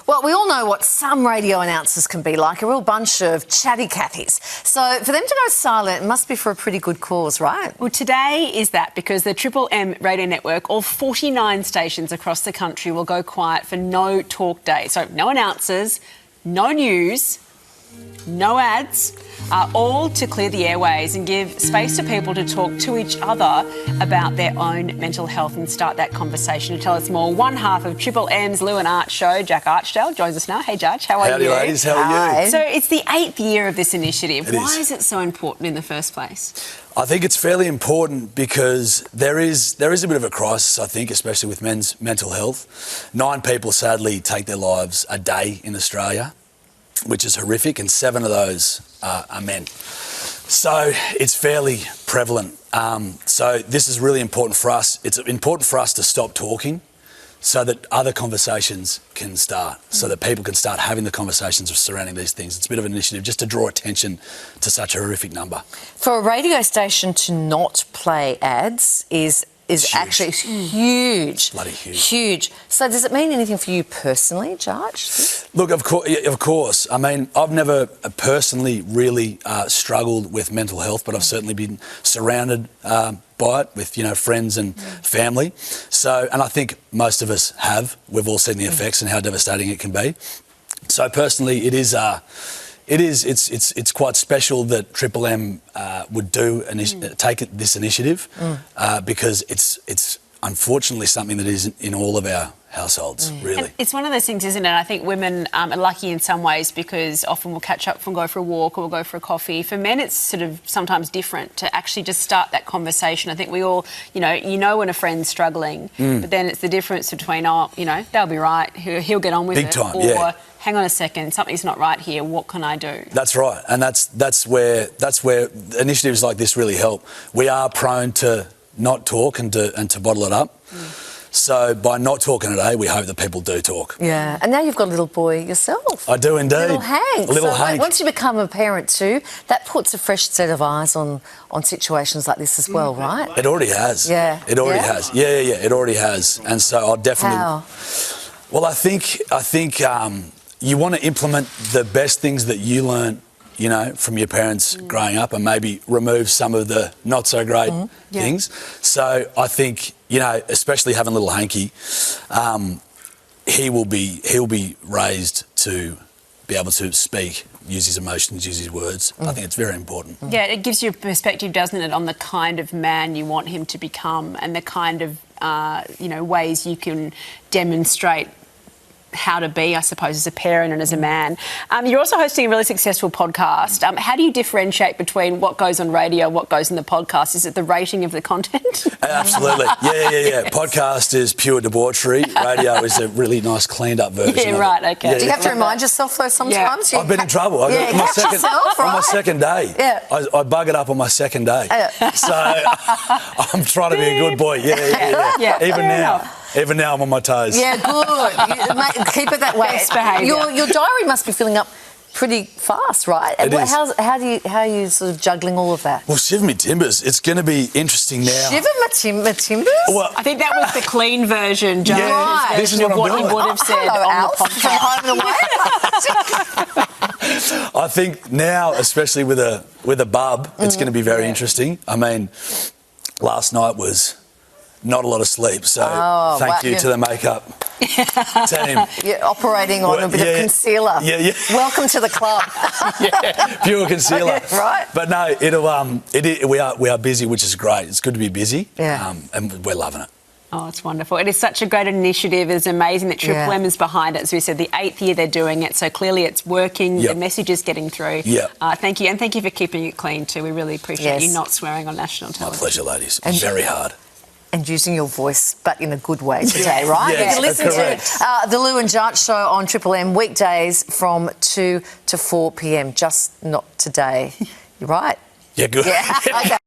Well, we all know what some radio announcers can be like, a real bunch of chatty Cathys. So for them to go silent, it must be for a pretty good cause, right? Well, today is that because the Triple M radio network, all 49 stations across the country will go quiet for No Talk Day. So no announcers, no news, no ads, all to clear the airways and give space to people to talk to each other about their own mental health and start that conversation. To tell us more, one half of Triple M's Lou and Art show, Jack Archdale, joins us now. Hey, Judge, how are you? Howdy, ladies. How are you? So it's the 8th year of this initiative. Why is it so important in the first place? I think it's fairly important because there is a bit of a crisis, I think, especially with men's mental health. 9 people sadly take their lives a day in Australia, which is horrific, and 7 of those are men. So it's fairly prevalent. So this is really important for us. It's important for us to stop talking so that other conversations can start, so that people can start having the conversations surrounding these things. It's a bit of an initiative just to draw attention to such a horrific number. For a radio station to not play ads is actually huge. Bloody huge. Huge. So does it mean anything for you personally, Jart? Look, of course. I mean, I've never personally really struggled with mental health, but I've certainly been surrounded by it with, friends and family. So, and I think most of us have. We've all seen the effects and how devastating it can be. So personally, it's quite special that Triple M would take this initiative because it's unfortunately something that is in all of our households, really. And it's one of those things, isn't it? I think women are lucky in some ways because often we'll catch up and go for a walk or we'll go for a coffee. For men, it's sort of sometimes different to actually just start that conversation. I think we all, when a friend's struggling, but then it's the difference between, they'll be right, he'll get on with it. Big time, or, hang on a second, something's not right here, what can I do? That's right, and that's where initiatives like this really help. We are prone to not talk and to bottle it up. So by not talking today, we hope that people do talk. Yeah, and now you've got a little boy yourself. I do indeed. Little Hank. Hank. Once you become a parent too, that puts a fresh set of eyes on situations like this as well, right? It already has. Yeah. It already has. Yeah, it already has. And so I'll definitely... How? Well, I think you want to implement the best things that you learn, from your parents growing up, and maybe remove some of the not so great things. So I think, especially having little Hanky, he'll be raised to be able to speak, use his emotions, use his words. I think it's very important. Yeah, it gives you a perspective, doesn't it, on the kind of man you want him to become and the kind of, ways you can demonstrate how to be, I suppose, as a parent and as a man. You're also hosting a really successful podcast. How do you differentiate between what goes on radio and what goes in the podcast? Is it the rating of the content? Absolutely. Yeah. Podcast is pure debauchery. Radio is a really nice cleaned up version. Yeah, right, okay. Yeah, do you have to remind yourself though sometimes? I've been in trouble. On my second day. Yeah. I bug it up on my second day. So I'm trying to be a good boy. Yeah. Even now I'm on my toes. Yeah, good. Mate, keep it that way. Best behaviour. Your diary must be filling up pretty fast, right? It is. How are you sort of juggling all of that? Well, shiver me timbers. It's going to be interesting now. Shiver my timbers? Well, I think that was the clean version, Joe. Yeah, right. This is what you would have said hello, on Alf, the podcast. from home and away. I think now, especially with a bub, it's going to be very interesting. I mean, last night was not a lot of sleep, so thank you to the makeup team. You're operating on a bit of concealer. Yeah. Welcome to the club. Pure concealer. Right. But no, we are busy, which is great. It's good to be busy. Yeah. And we're loving it. Oh, it's wonderful. It is such a great initiative. It's amazing that Triple M is behind it. As we said, the 8th year they're doing it, so clearly it's working. The message is getting through. Thank you. And thank you for keeping it clean too. We really appreciate you not swearing on national television. My pleasure, ladies. And very hard. And using your voice, but in a good way today, right? Yes, you can listen to the Lou and Jart show on Triple M weekdays from 2 to 4 p.m, just not today. You're right? Yeah, good. Yeah, okay.